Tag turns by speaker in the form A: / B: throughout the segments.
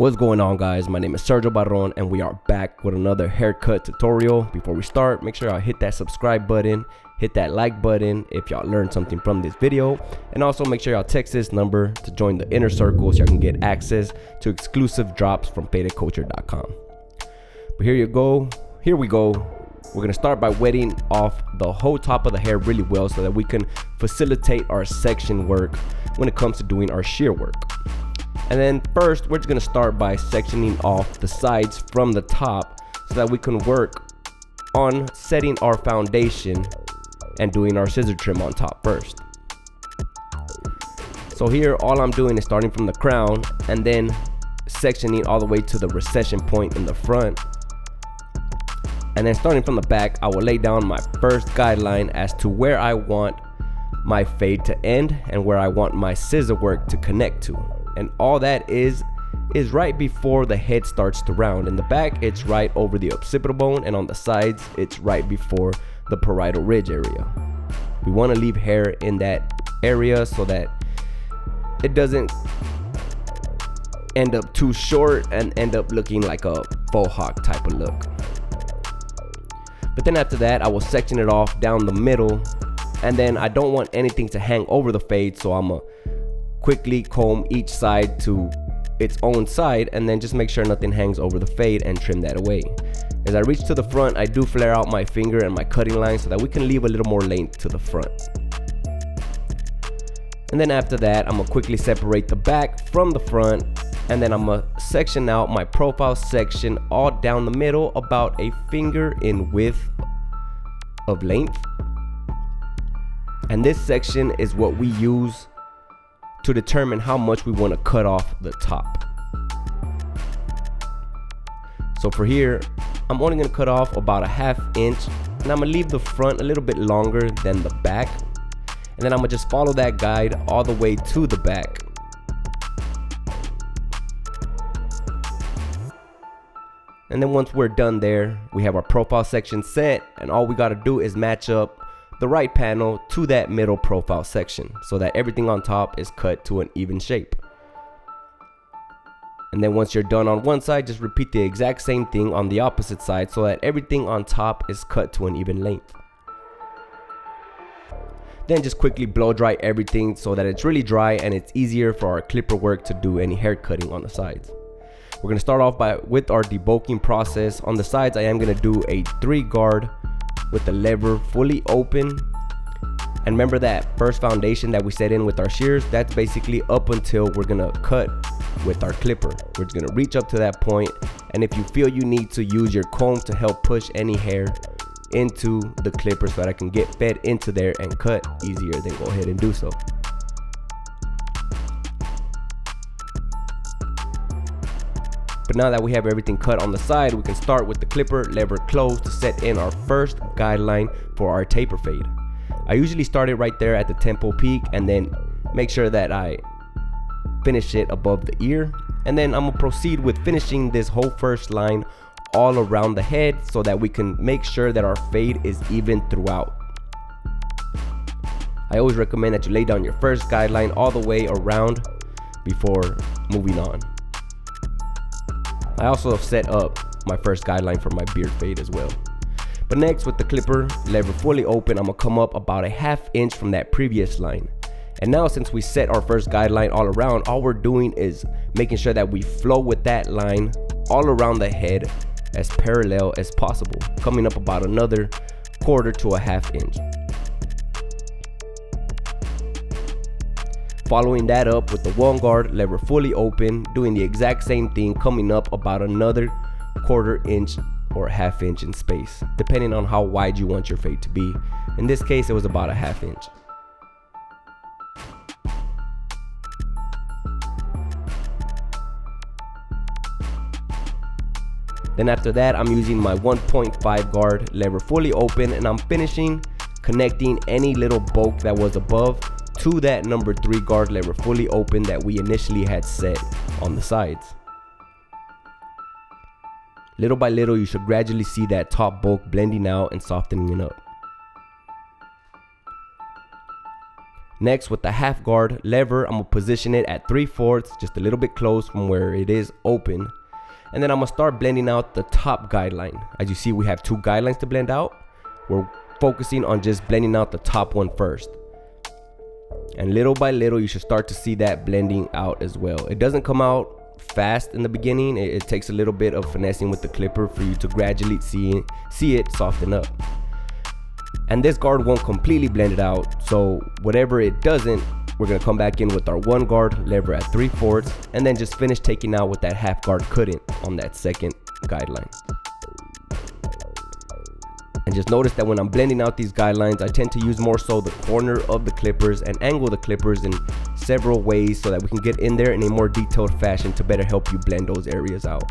A: What's going on, guys? My name is Sergio Barron and we are back with another haircut tutorial. Before we start, make sure y'all hit that subscribe button, hit that like button if y'all learned something from this video, and also make sure y'all text this number to join the inner circle so y'all can get access to exclusive drops from paydayculture.com. But here we go. We're gonna start by wetting off the whole top of the hair really well so that we can facilitate our section work when it comes to doing our shear work. And then first, we're just gonna start by sectioning off the sides from the top so that we can work on setting our foundation and doing our scissor trim on top first. So here, all I'm doing is starting from the crown and then sectioning all the way to the recession point in the front. And then starting from the back, I will lay down my first guideline as to where I want my fade to end and where I want my scissor work to connect to. And all that is right before the head starts to round. In the back, it's right over the occipital bone, and on the sides, it's right before the parietal ridge area. We want to leave hair in that area so that it doesn't end up too short and end up looking like a faux hawk type of look. But then after that, I will section it off down the middle, and then I don't want anything to hang over the fade, so I'm gonna quickly comb each side to its own side and then just make sure nothing hangs over the fade and trim that away. As I reach to the front, I do flare out my finger and my cutting line so that we can leave a little more length to the front. And then after that, I'm gonna quickly separate the back from the front, and then I'm gonna section out my profile section all down the middle, about a finger in width of length. And this section is what we use to determine how much we want to cut off the top. So for here, I'm only going to cut off about a 1/2 inch, and I'm going to leave the front a little bit longer than the back, and then I'm going to just follow that guide all the way to the back. And then once we're done there, we have our profile section set, and all we got to do is match up the right panel to that middle profile section so that everything on top is cut to an even shape. And then once you're done on one side, just repeat the exact same thing on the opposite side so that everything on top is cut to an even length. Then just quickly blow dry everything so that it's really dry and it's easier for our clipper work to do any hair cutting on the sides. We're going to start off with our debulking process. On the sides, I am going to do a 3 guard with the lever fully open. And remember that first foundation that we set in with our shears, that's basically up until we're gonna cut with our clipper. We're just gonna reach up to that point, and if you feel you need to use your comb to help push any hair into the clipper so that I can get fed into there and cut easier, then go ahead and do so. But now that we have everything cut on the side, we can start with the clipper lever closed to set in our first guideline for our taper fade. I usually start it right there at the temple peak and then make sure that I finish it above the ear. And then I'm gonna proceed with finishing this whole first line all around the head so that we can make sure that our fade is even throughout. I always recommend that you lay down your first guideline all the way around before moving on. I also have set up my first guideline for my beard fade as well. But next, with the clipper lever fully open, I'm gonna come up about a 1/2 inch from that previous line. And now, since we set our first guideline all around, all we're doing is making sure that we flow with that line all around the head as parallel as possible, coming up about another 1/4 to a 1/2 inch. Following that up with the 1 guard lever fully open, doing the exact same thing, coming up about another 1/4 inch or 1/2 inch in space, depending on how wide you want your fade to be. In this case, it was about a 1/2 inch. Then after that, I'm using my 1.5 guard lever fully open, and I'm finishing connecting any little bulk that was above to that number 3 guard lever fully open that we initially had set on the sides. Little by little, you should gradually see that top bulk blending out and softening up. Next, with the half guard lever, I'm gonna position it at 3/4, just a little bit close from where it is open. And then I'm gonna start blending out the top guideline. As you see, we have 2 guidelines to blend out. We're focusing on just blending out the top one first. And little by little, you should start to see that blending out as well. It doesn't come out fast in the beginning. It takes a little bit of finessing with the clipper for you to gradually see it soften up. And this guard won't completely blend it out, so whatever it doesn't, we're gonna come back in with our 1 guard lever at 3/4 and then just finish taking out what that half guard couldn't on that second guideline. And just notice that when I'm blending out these guidelines, I tend to use more so the corner of the clippers and angle the clippers in several ways so that we can get in there in a more detailed fashion to better help you blend those areas out.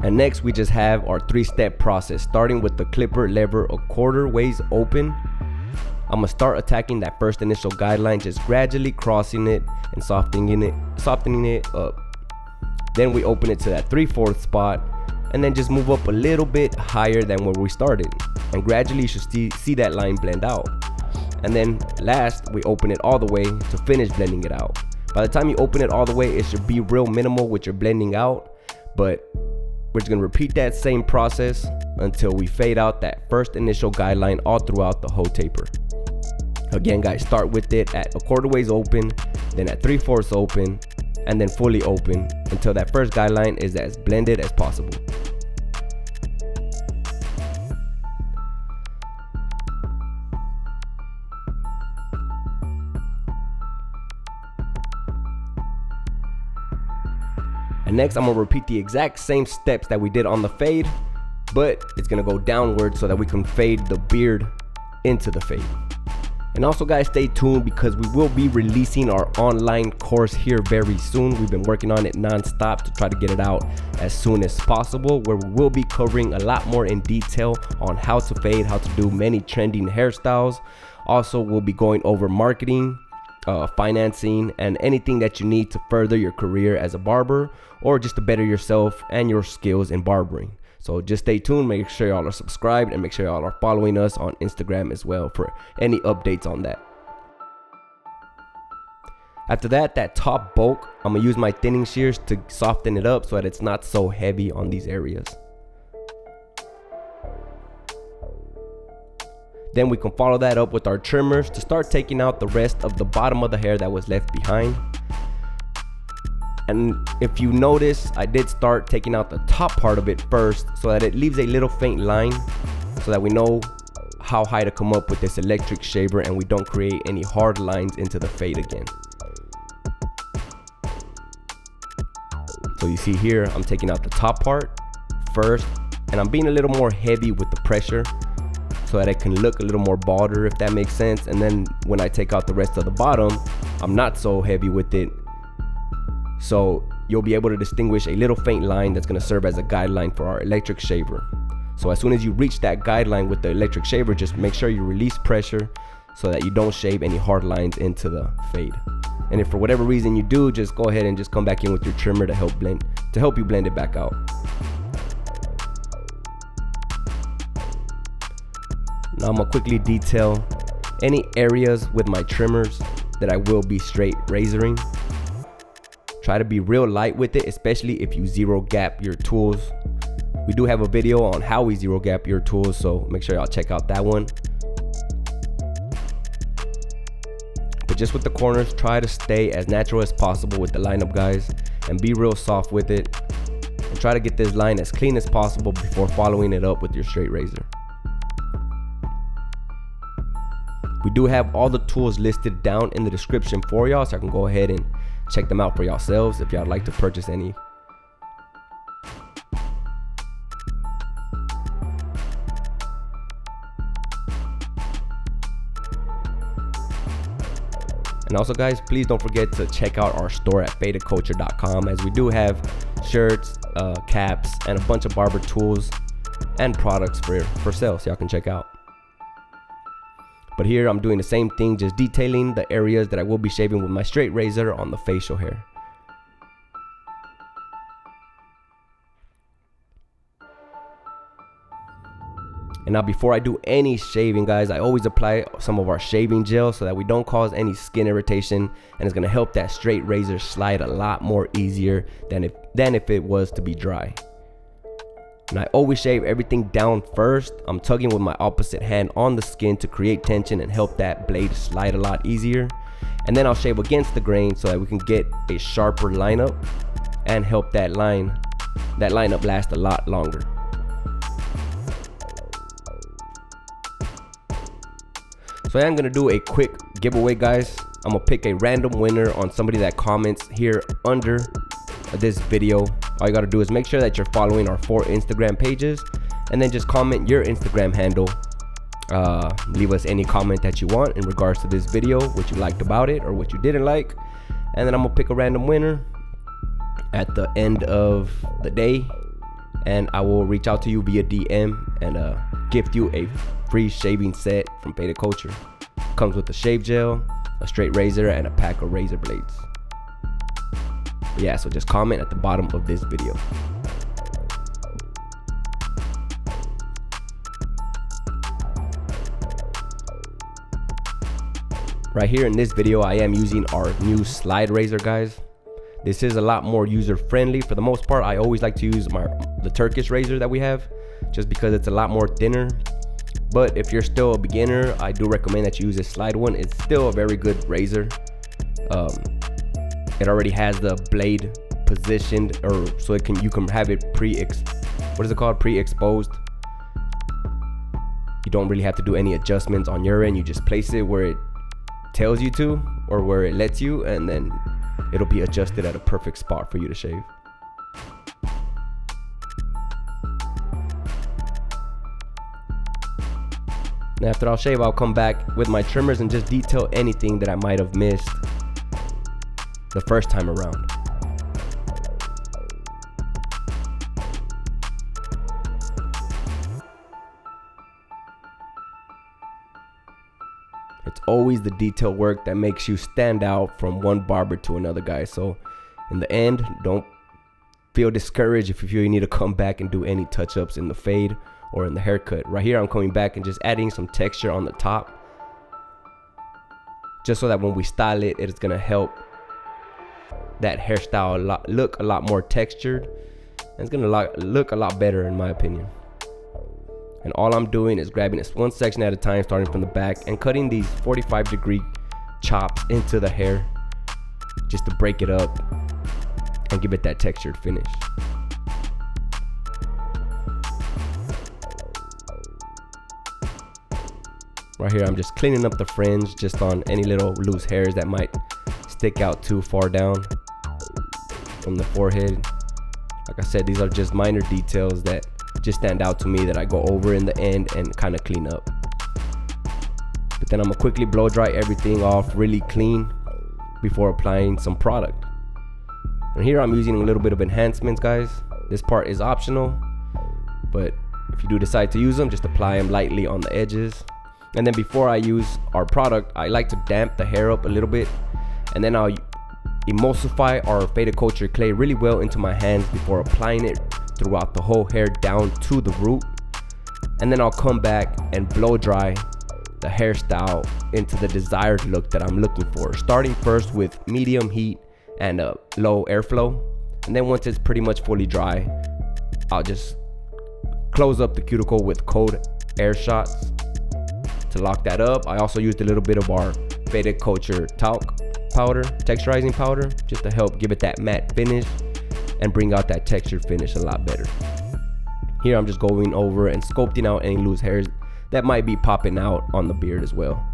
A: And next, we just have our 3-step process, starting with the clipper lever a 1/4 ways open. I'm gonna start attacking that first initial guideline, just gradually crossing it and softening it up. Then we open it to that 3/4 spot and then just move up a little bit higher than where we started. And gradually you should see that line blend out. And then last, we open it all the way to finish blending it out. By the time you open it all the way, it should be real minimal with your blending out, but we're just gonna repeat that same process until we fade out that first initial guideline all throughout the whole taper. Again, guys, start with it at a 1/4 ways open, then at 3/4 open, and then fully open until that first guideline is as blended as possible. And next, I'm gonna repeat the exact same steps that we did on the fade, but it's gonna go downward so that we can fade the beard into the fade. And also, guys, stay tuned because we will be releasing our online course here very soon. We've been working on it non-stop to try to get it out as soon as possible, where we will be covering a lot more in detail on how to fade, how to do many trending hairstyles. Also, we'll be going over marketing, financing, and anything that you need to further your career as a barber or just to better yourself and your skills in barbering. So just stay tuned, make sure y'all are subscribed, and make sure y'all are following us on Instagram as well for any updates on that. After that top bulk, I'm gonna use my thinning shears to soften it up so that it's not so heavy on these areas. Then we can follow that up with our trimmers to start taking out the rest of the bottom of the hair that was left behind. And if you notice, I did start taking out the top part of it first so that it leaves a little faint line so that we know how high to come up with this electric shaver and we don't create any hard lines into the fade again. So you see here, I'm taking out the top part first, and I'm being a little more heavy with the pressure so that it can look a little more balder, if that makes sense. And then when I take out the rest of the bottom, I'm not so heavy with it. So you'll be able to distinguish a little faint line that's gonna serve as a guideline for our electric shaver. So as soon as you reach that guideline with the electric shaver, just make sure you release pressure so that you don't shave any hard lines into the fade. And if for whatever reason you do, just go ahead and just come back in with your trimmer to help you blend it back out. Now I'm gonna quickly detail any areas with my trimmers that I will be straight razoring. Try to be real light with it, especially if you zero gap your tools. We do have a video on how we zero gap your tools, so make sure y'all check out that one. But just with the corners, try to stay as natural as possible with the lineup, guys, and be real soft with it. And try to get this line as clean as possible before following it up with your straight razor. We do have all the tools listed down in the description for y'all, so I can go ahead and check them out for yourselves if y'all like to purchase any. And also, guys, please don't forget to check out our store at fadedculture.com, as we do have shirts, caps, and a bunch of barber tools and products for sale, so y'all can check out. But here I'm doing the same thing, just detailing the areas that I will be shaving with my straight razor on the facial hair. And now before I do any shaving, guys, I always apply some of our shaving gel so that we don't cause any skin irritation, and it's gonna help that straight razor slide a lot more easier than if it was to be dry. And I always shave everything down first. I'm tugging with my opposite hand on the skin to create tension and help that blade slide a lot easier. And then I'll shave against the grain so that we can get a sharper lineup and help that lineup last a lot longer. So I am gonna do a quick giveaway, guys. I'm gonna pick a random winner on somebody that comments here under this video. All you gotta do is make sure that you're following our 4 Instagram pages, and then just comment your Instagram handle. Leave us any comment that you want in regards to this video, what you liked about it or what you didn't like, and then I'm gonna pick a random winner at the end of the day, and I will reach out to you via DM and gift you a free shaving set from Faded Culture. Comes with a shave gel, a straight razor, and a pack of razor blades. But yeah, so just comment at the bottom of this video. Right here in this video, I am using our new slide razor, guys. This is a lot more user friendly. For the most part, I always like to use the Turkish razor that we have, just because it's a lot more thinner. But if you're still a beginner, I do recommend that you use this slide one. It's still a very good razor. It already has the blade positioned, or so you can have it pre-exposed. You don't really have to do any adjustments on your end. You just place it where it tells you to, or where it lets you, and then it'll be adjusted at a perfect spot for you to shave. And after I'll shave, I'll come back with my trimmers and just detail anything that I might have missed the first time around. It's always the detail work that makes you stand out from one barber to another, guys. So in the end, don't feel discouraged if you feel you need to come back and do any touch-ups in the fade or in the haircut. Right here, I'm coming back and just adding some texture on the top, just so that when we style it, it's gonna help that hairstyle look a lot more textured, and it's gonna look a lot better, in my opinion. And all I'm doing is grabbing this one section at a time, starting from the back, and cutting these 45-degree chops into the hair just to break it up and give it that textured finish. Right here, I'm just cleaning up the fringe just on any little loose hairs that might stick out too far down from the forehead. Like I said, these are just minor details that just stand out to me that I go over in the end and kind of clean up. But then I'm gonna quickly blow dry everything off really clean before applying some product. And here I'm using a little bit of enhancements, guys. This part is optional, but if you do decide to use them, just apply them lightly on the edges. And then before I use our product, I like to damp the hair up a little bit, and then I'll emulsify our Faded Culture clay really well into my hands before applying it throughout the whole hair down to the root. And then I'll come back and blow dry the hairstyle into the desired look that I'm looking for, starting first with medium heat and low airflow. And then once it's pretty much fully dry, I'll just close up the cuticle with cold air shots to lock that up. I also used a little bit of our Faded Culture talc powder, texturizing powder, just to help give it that matte finish and bring out that textured finish a lot better. Here I'm just going over and sculpting out any loose hairs that might be popping out on the beard as well.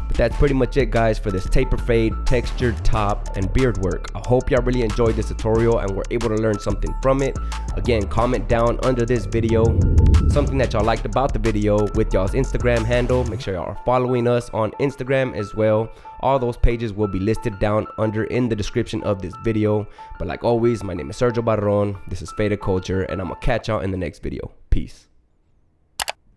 A: But that's pretty much it, guys, for this taper fade, textured top, and beard work. I hope y'all really enjoyed this tutorial and were able to learn something from it. Again, comment down under this video something that y'all liked about the video with y'all's Instagram handle. Make sure y'all are following us on Instagram as well. All those pages will be listed down under in the description of this video. But like always, my name is Sergio Barron. This is Faded Culture, and I'm gonna catch y'all in the next video. Peace.